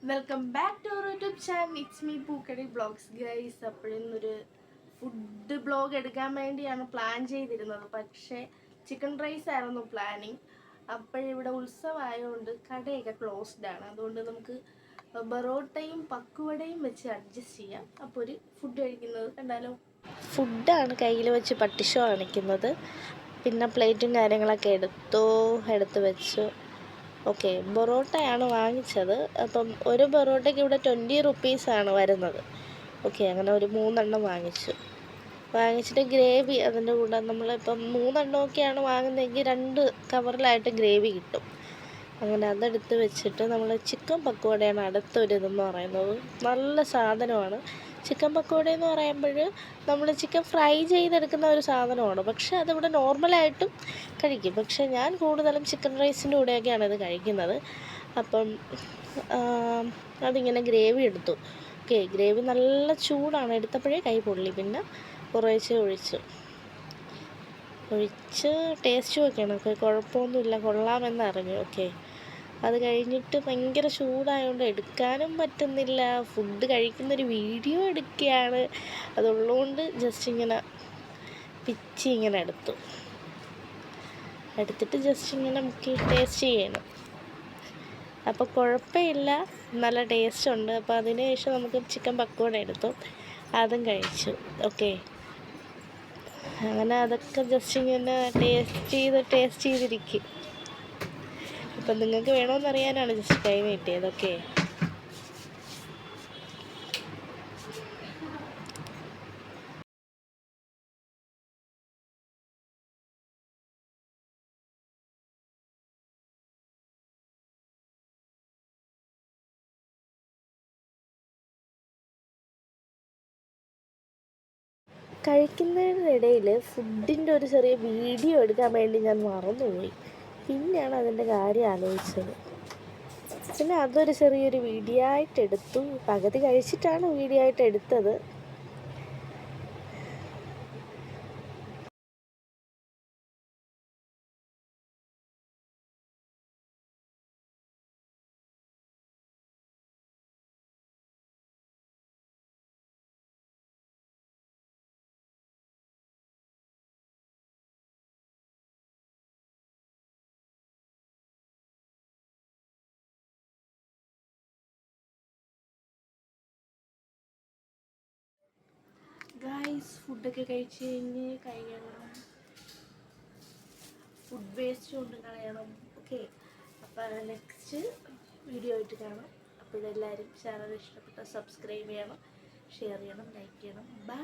Welcome back to our YouTube channel. It's me Pookadi vlogs guys. അപ്പോഴിന്നൊരു food vlog എടുക്കാൻ വേണ്ടിയാണ് plan ചെയ്തിരുന്നത്, പക്ഷേ ചിക്കൻ റൈസ് ആയിരുന്നു പ്ലാനിങ്. അപ്പോഴിവിടെ ഉത്സവമായതുകൊണ്ട് കടയൊക്കെ ക്ലോസ്ഡ് ആണ്. അതുകൊണ്ട് നമുക്ക് ബറോട്ടയും പക്കുവടയും വെച്ച് അഡ്ജസ്റ്റ് ചെയ്യാം. അപ്പോൾ ഒരു ഫുഡ് കഴിക്കുന്നത് കണ്ടാലോ. ഫുഡാണ് കയ്യിൽ വെച്ച് പട്ടിഷോ കാണിക്കുന്നത്. പിന്നെ പ്ലേറ്റും കാര്യങ്ങളൊക്കെ എടുത്ത് വെച്ചു. ഓക്കെ, പൊറോട്ടയാണ് വാങ്ങിച്ചത്. അപ്പം ഒരു പൊറോട്ടയ്ക്ക് ഇവിടെ 20 റുപ്പീസാണ് വരുന്നത്. ഓക്കെ, അങ്ങനെ ഒരു 3 വാങ്ങിച്ചിട്ട് ഗ്രേവി അതിൻ്റെ കൂടെ നമ്മളിപ്പം 3 വാങ്ങുന്നതെങ്കിൽ 2 കവറിലായിട്ട് ഗ്രേവി കിട്ടും. അങ്ങനെ അതെടുത്ത് വെച്ചിട്ട് നമ്മൾ ചിക്കൻ പക്കോടയാണ് അടുത്തൊരിതെന്ന് പറയുന്നത്. നല്ല സാധനമാണ് ചിക്കൻ പക്കോട എന്ന് പറയുമ്പോൾ. നമ്മൾ ചിക്കൻ ഫ്രൈ ചെയ്തെടുക്കുന്ന ഒരു സാധനമാണ്, പക്ഷേ അതിവിടെ നോർമലായിട്ടും കഴിക്കും. പക്ഷേ ഞാൻ കൂടുതലും ചിക്കൻ റൈസിൻ്റെ കൂടെയൊക്കെയാണ് ഇത് കഴിക്കുന്നത്. അപ്പം അതിങ്ങനെ ഗ്രേവി എടുത്തു. ഓക്കെ, ഗ്രേവി നല്ല ചൂടാണ്. എടുത്തപ്പോഴേ കൈ പൊള്ളി. പിന്നെ കുറേശ്ശെ ഒഴിച്ച് ടേസ്റ്റ് നോക്കിയാണ്. ഓക്കെ, കുഴപ്പമൊന്നുമില്ല, കൊള്ളാമെന്നറിഞ്ഞു. ഓക്കെ, അത് കഴിഞ്ഞിട്ട് ഭയങ്കര ചൂടായതുകൊണ്ട് എടുക്കാനും പറ്റുന്നില്ല. ഫുഡ് കഴിക്കുന്നൊരു വീഡിയോ എടുക്കുകയാണ്. അതുള്ളതുകൊണ്ട് ജസ്റ്റ് ഇങ്ങനെ പിച്ചി ഇങ്ങനെ എടുത്തിട്ട് ജസ്റ്റ് ഇങ്ങനെ മുക്കി ടേസ്റ്റ് ചെയ്യണം. അപ്പോൾ കുഴപ്പമില്ല, നല്ല ടേസ്റ്റ് ഉണ്ട്. അപ്പോൾ അതിന് ശേഷം നമുക്ക് ചിക്കൻ പക്കോട എടുത്തു, അതും കഴിച്ചു. ഓക്കെ, അങ്ങനെ അതൊക്കെ ജസ്റ്റ് ഇങ്ങനെ ടേസ്റ്റ് ചെയ്തിരിക്കും. അപ്പം നിങ്ങൾക്ക് വേണമെന്നറിയാനാണ് ജസ്റ്റ് കൈ നീട്ടിയത്. ഓക്കെ, കഴിക്കുന്നതിനിടയിൽ ഫുഡിൻ്റെ ഒരു ചെറിയ വീഡിയോ എടുക്കാൻ വേണ്ടി ഞാൻ മറന്നുപോയി. പിന്നെയാണ് അതിൻ്റെ കാര്യം ആലോചിച്ചത്. പിന്നെ അതൊരു ചെറിയൊരു വീഡിയോ ആയിട്ട് എടുത്തു. പകുതി കഴിച്ചിട്ടാണ് വീഡിയോ ആയിട്ട് എടുത്തത്. ഗായ്സ്, ഫുഡൊക്കെ കഴിച്ച് കഴിഞ്ഞ് കഴിയണം. ഫുഡ് വേസ്റ്റ് കൊണ്ട് കളയണം. ഓക്കെ, അപ്പോൾ നെക്സ്റ്റ് വീഡിയോ ആയിട്ട് കാണാം. അപ്പോഴെല്ലാവരും ചാനൽ ഇഷ്ടപ്പെട്ട സബ്സ്ക്രൈബ് ചെയ്യണം, ഷെയർ ചെയ്യണം, ലൈക്ക് ചെയ്യണം. ബൈ.